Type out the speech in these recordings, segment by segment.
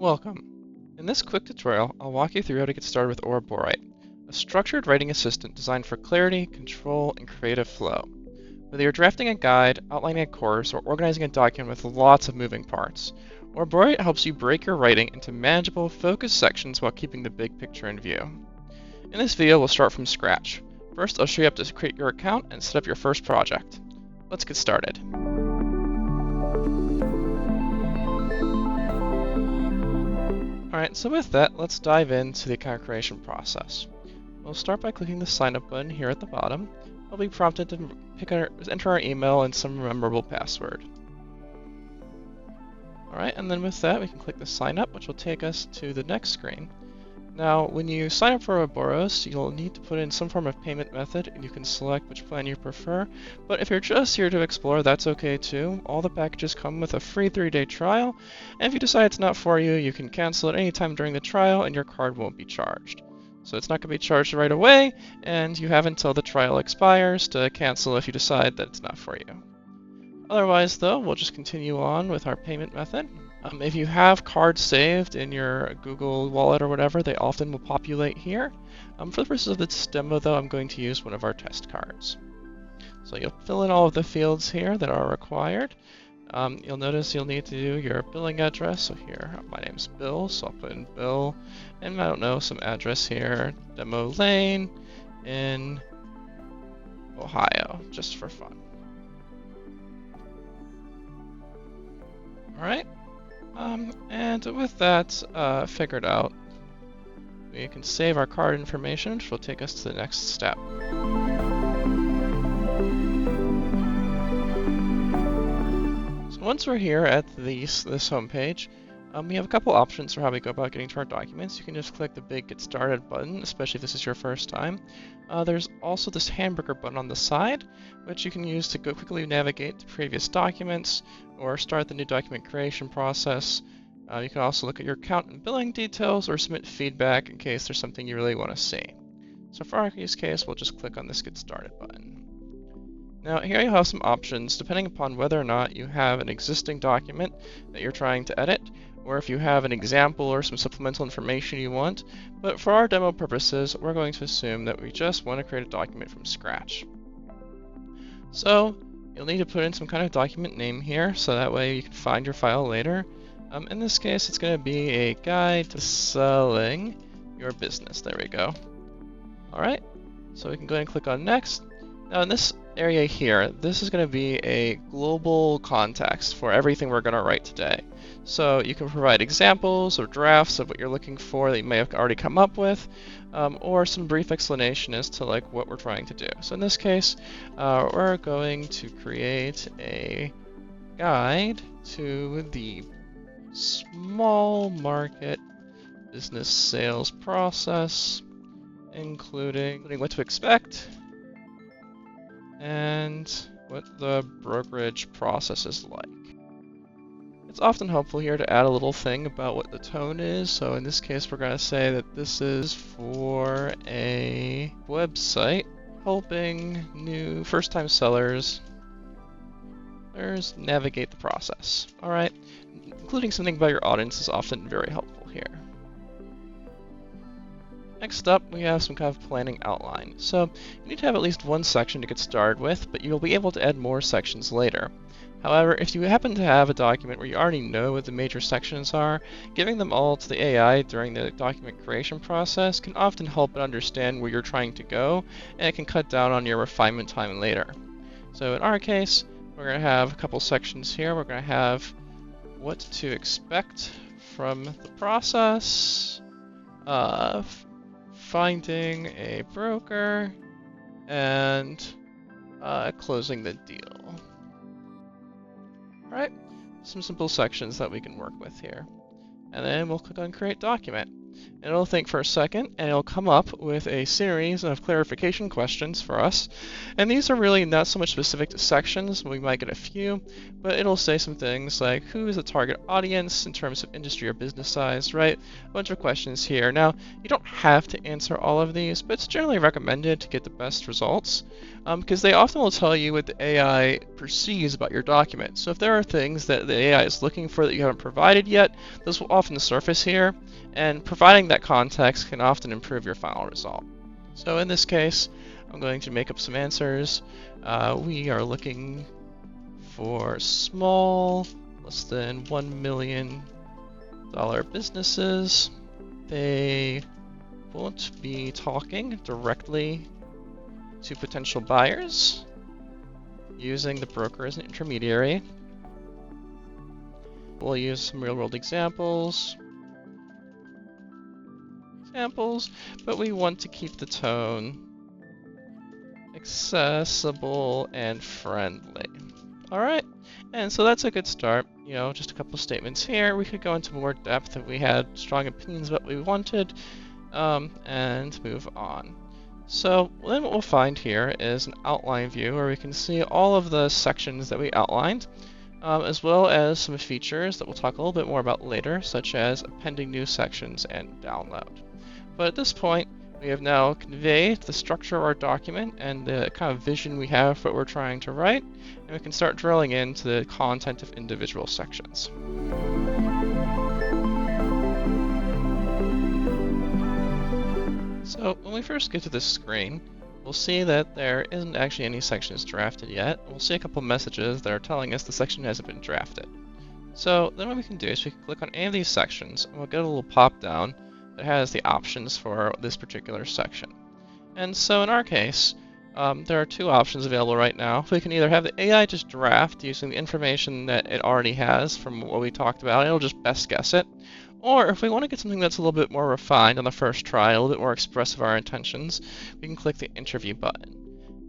Welcome. In this quick tutorial, I'll walk you through how to get started with Ouroborite, a structured writing assistant designed for clarity, control, and creative flow. Whether you're drafting a guide, outlining a course, or organizing a document with lots of moving parts, Ouroborite helps you break your writing into manageable, focused sections while keeping the big picture in view. In this video, we'll start from scratch. First, I'll show you how to create your account and set up your first project. Let's get started. Alright, so with that, let's dive into the account creation process. We'll start by clicking the sign up button here at the bottom. We'll be prompted to enter our email and some memorable password. Alright, and then with that, we can click the sign up, which will take us to the next screen. Now, when you sign up for Ouroboros, you'll need to put in some form of payment method, and you can select which plan you prefer. But if you're just here to explore, that's okay too. All the packages come with a free 3-day trial, and if you decide it's not for you, you can cancel at any time during the trial, and your card won't be charged. So it's not going to be charged right away, and you have until the trial expires to cancel if you decide that it's not for you. Otherwise, though, we'll just continue on with our payment method. If you have cards saved in your Google Wallet or whatever, they often will populate here. For the purposes of this demo, though, I'm going to use one of our test cards. So you'll fill in all of the fields here that are required. You'll notice you'll need to do your billing address. So here, my name's Bill, so I'll put in Bill, and I don't know, some address here, Demo Lane in Ohio, just for fun. Alright. And with that figured out, we can save our card information, which will take us to the next step. So once we're here at this homepage, we have a couple options for how we go about getting to our documents. You can just click the big Get Started button, especially if this is your first time. There's also this hamburger button on the side, which you can use to go quickly navigate to previous documents or start the new document creation process. You can also look at your account and billing details or submit feedback in case there's something you really want to see. So for our use case, we'll just click on this Get Started button. Now here you have some options depending upon whether or not you have an existing document that you're trying to edit, or if you have an example or some supplemental information you want. But for our demo purposes, we're going to assume that we just want to create a document from scratch. So you'll need to put in some kind of document name here, so that way you can find your file later. In this case, it's going to be a guide to selling your business. There we go. Alright, so we can go ahead and click on Next. Now in this area here, this is going to be a global context for everything we're going to write today. So you can provide examples or drafts of what you're looking for that you may have already come up with, or some brief explanation as to like what we're trying to do. So in this case, we're going to create a guide to the small market business sales process, including what to expect and what the brokerage process is like. It's often helpful here to add a little thing about what the tone is. So in this case, we're going to say that this is for a website helping new first-time sellers navigate the process. Alright, including something about your audience is often very helpful here. Next up, we have some kind of planning outline. So you need to have at least one section to get started with, but you'll be able to add more sections later. However, if you happen to have a document where you already know what the major sections are, giving them all to the AI during the document creation process can often help it understand where you're trying to go, and it can cut down on your refinement time later. So in our case, we're going to have a couple sections here. We're going to have what to expect from the process, finding a broker, and closing the deal. Alright, some simple sections that we can work with here. And then we'll click on Create Document. And it'll think for a second, and it'll come up with a series of clarification questions for us. And these are really not so much specific to sections, we might get a few, but it'll say some things like who is the target audience in terms of industry or business size, right? A bunch of questions here. Now, you don't have to answer all of these, but it's generally recommended to get the best results, because they often will tell you what the AI perceives about your document. So if there are things that the AI is looking for that you haven't provided yet, those will often surface here, and providing that context can often improve your final result. So in this case, I'm going to make up some answers. We are looking for small, less than $1 million businesses. They won't be talking directly to potential buyers, using the broker as an intermediary. We'll use some real-world examples, but we want to keep the tone accessible and friendly. Alright, and so that's a good start. You know, just a couple statements here. We could go into more depth if we had strong opinions about what we wanted, and move on. So then what we'll find here is an outline view where we can see all of the sections that we outlined, as well as some features that we'll talk a little bit more about later, such as appending new sections and download. But at this point, we have now conveyed the structure of our document and the kind of vision we have for what we're trying to write, and we can start drilling into the content of individual sections. So when we first get to this screen, we'll see that there isn't actually any sections drafted yet. We'll see a couple messages that are telling us the section hasn't been drafted. So then what we can do is we can click on any of these sections, and we'll get a little pop down that has the options for this particular section. And so in our case, there are two options available right now. We can either have the AI just draft using the information that it already has from what we talked about, it'll just best guess it. Or if we want to get something that's a little bit more refined on the first try, a little bit more expressive of our intentions, we can click the interview button.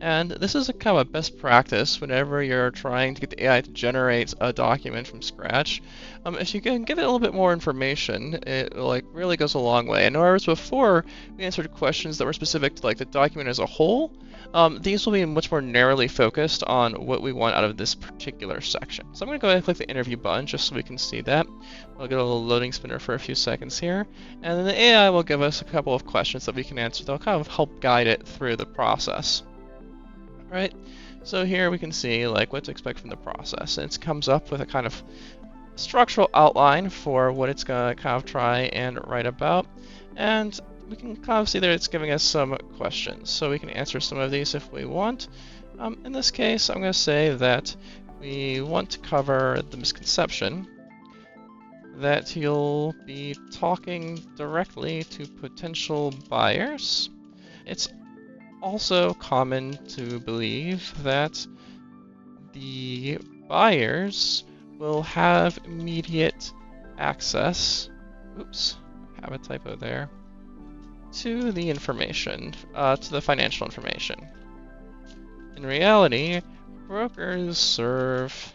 And this is a kind of a best practice whenever you're trying to get the AI to generate a document from scratch. If you can give it a little bit more information, it really goes a long way. And whereas before we answered questions that were specific to the document as a whole, these will be much more narrowly focused on what we want out of this particular section. So I'm going to go ahead and click the interview button just so we can see that. We'll get a little loading spinner for a few seconds here, and then the AI will give us a couple of questions that we can answer. They'll kind of help guide it through the process. Right, so here we can see what to expect from the process. And it comes up with a kind of structural outline for what it's going to kind of try and write about. And we can kind of see that it's giving us some questions. So we can answer some of these if we want. In this case, I'm going to say that we want to cover the misconception that you'll be talking directly to potential buyers. It's also common to believe that the buyers will have immediate access, oops, I have a typo there, to the information, to the financial information. In reality, brokers serve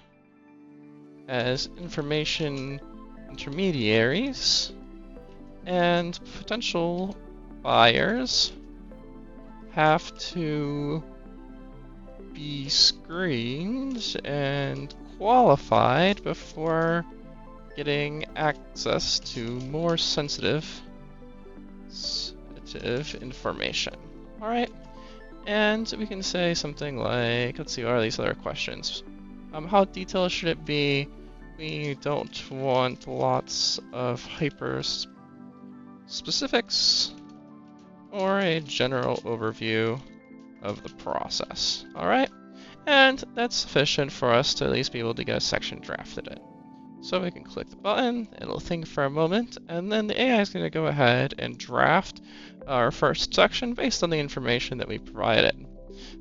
as information intermediaries, and potential buyers have to be screened and qualified before getting access to more sensitive information. Alright, and we can say something like, let's see, what are these other questions? How detailed should it be? We don't want lots of hyper specifics, or a general overview of the process. Alright, and that's sufficient for us to at least be able to get a section drafted in. So we can click the button, it'll think for a moment, and then the AI is going to go ahead and draft our first section based on the information that we provided.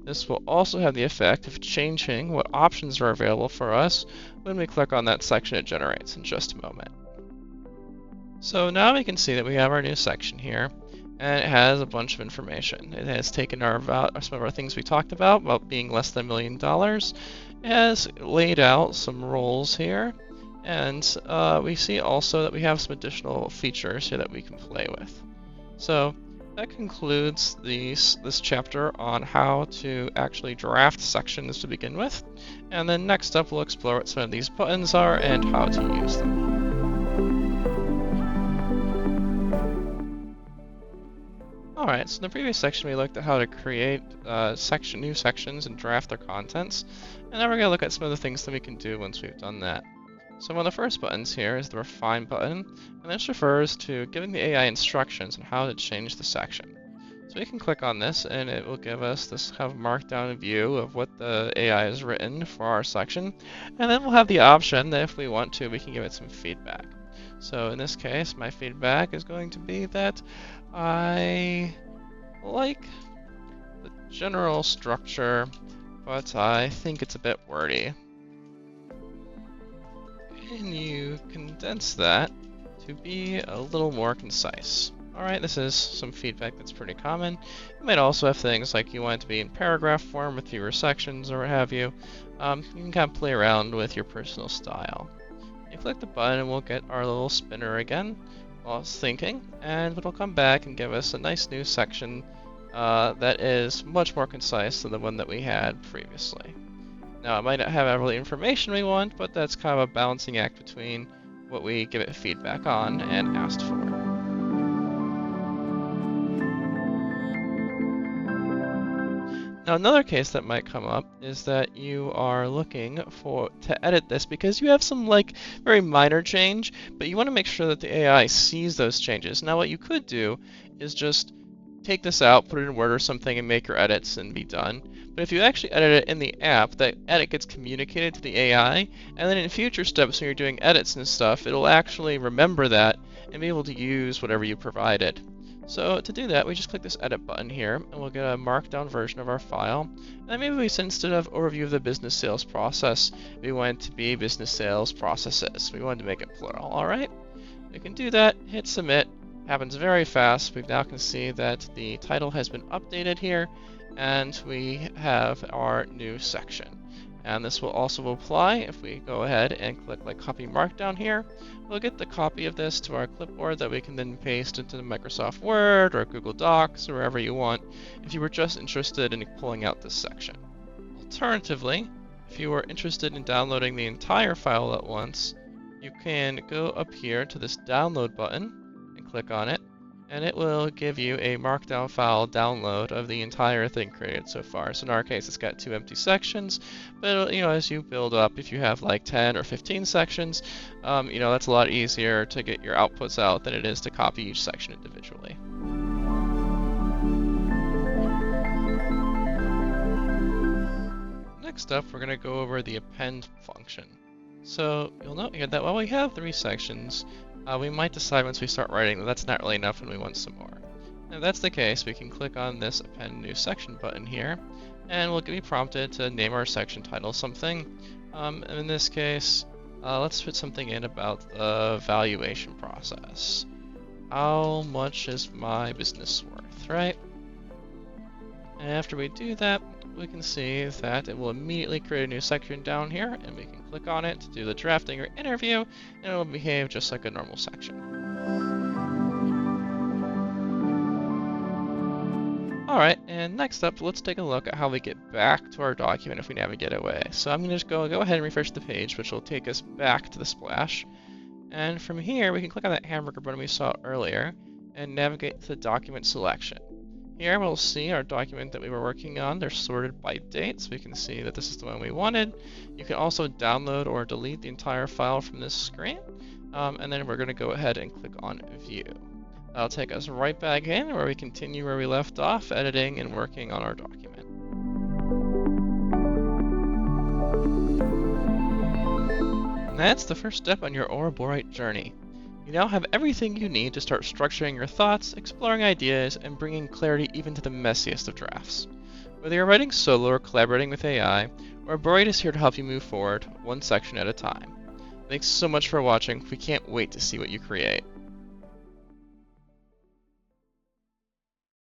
This will also have the effect of changing what options are available for us when we click on that section it generates in just a moment. So now we can see that we have our new section here, and it has a bunch of information. It has taken some of our things we talked about being less than $1 million. It has laid out some roles here, And we see also that we have some additional features here that we can play with. So that concludes this chapter on how to actually draft sections to begin with. And then next up, we'll explore what some of these buttons are and how to use them. Alright, so in the previous section we looked at how to create new sections and draft their contents. And now we're going to look at some of the things that we can do once we've done that. So one of the first buttons here is the Refine button, and this refers to giving the AI instructions on how to change the section. So we can click on this and it will give us this kind of markdown view of what the AI has written for our section, and then we'll have the option that if we want to, we can give it some feedback. So in this case, my feedback is going to be that I like the general structure, but I think it's a bit wordy. Can you condense that to be a little more concise? Alright, this is some feedback that's pretty common. You might also have things like you want it to be in paragraph form with fewer sections or what have you. You can kind of play around with your personal style. You click the button and we'll get our little spinner again while it's thinking, and it'll come back and give us a nice new section that is much more concise than the one that we had previously. Now, it might not have all the information we want, but that's kind of a balancing act between what we give it feedback on and asked for. Now, another case that might come up is that you are looking to edit this because you have some very minor change, but you want to make sure that the AI sees those changes. Now, what you could do is just take this out, put it in Word or something, and make your edits and be done. But if you actually edit it in the app, that edit gets communicated to the AI, and then in future steps when you're doing edits and stuff, it'll actually remember that and be able to use whatever you provided. So to do that, we just click this edit button here, and we'll get a markdown version of our file. And then maybe we said instead of overview of the business sales process, we want it to be business sales processes. We wanted to make it plural, alright? We can do that, hit submit. Happens very fast. We now can see that the title has been updated here, and we have our new section. And this will also apply if we go ahead and click copy markdown here. We'll get the copy of this to our clipboard that we can then paste into the Microsoft Word or Google Docs or wherever you want if you were just interested in pulling out this section. Alternatively, if you were interested in downloading the entire file at once, you can go up here to this download button and click on it, and it will give you a markdown file download of the entire thing created so far. So in our case, it's got 2 empty sections, but as you build up, if you have 10 or 15 sections, that's a lot easier to get your outputs out than it is to copy each section individually. Next up, we're going to go over the append function. So you'll note here that while we have 3 sections, we might decide once we start writing that that's not really enough and we want some more. And if that's the case, we can click on this Append New Section button here, and we'll be prompted to name our section title something. And in this case, let's put something in about the valuation process. How much is my business worth, right? And after we do that, we can see that it will immediately create a new section down here, and we can click on it to do the drafting or interview, and it will behave just like a normal section. Alright, and next up, let's take a look at how we get back to our document if we navigate away. So I'm going to just go ahead and refresh the page, which will take us back to the splash. And from here, we can click on that hamburger button we saw earlier, and navigate to the document selection. Here we'll see our document that we were working on. They're sorted by date, so we can see that this is the one we wanted. You can also download or delete the entire file from this screen. And then we're going to go ahead and click on View. That'll take us right back in where we continue where we left off, editing and working on our document. And that's the first step on your Ouroborite journey. You now have everything you need to start structuring your thoughts, exploring ideas, and bringing clarity even to the messiest of drafts. Whether you're writing solo or collaborating with AI, Ouroborite is here to help you move forward, one section at a time. Thanks so much for watching. We can't wait to see what you create.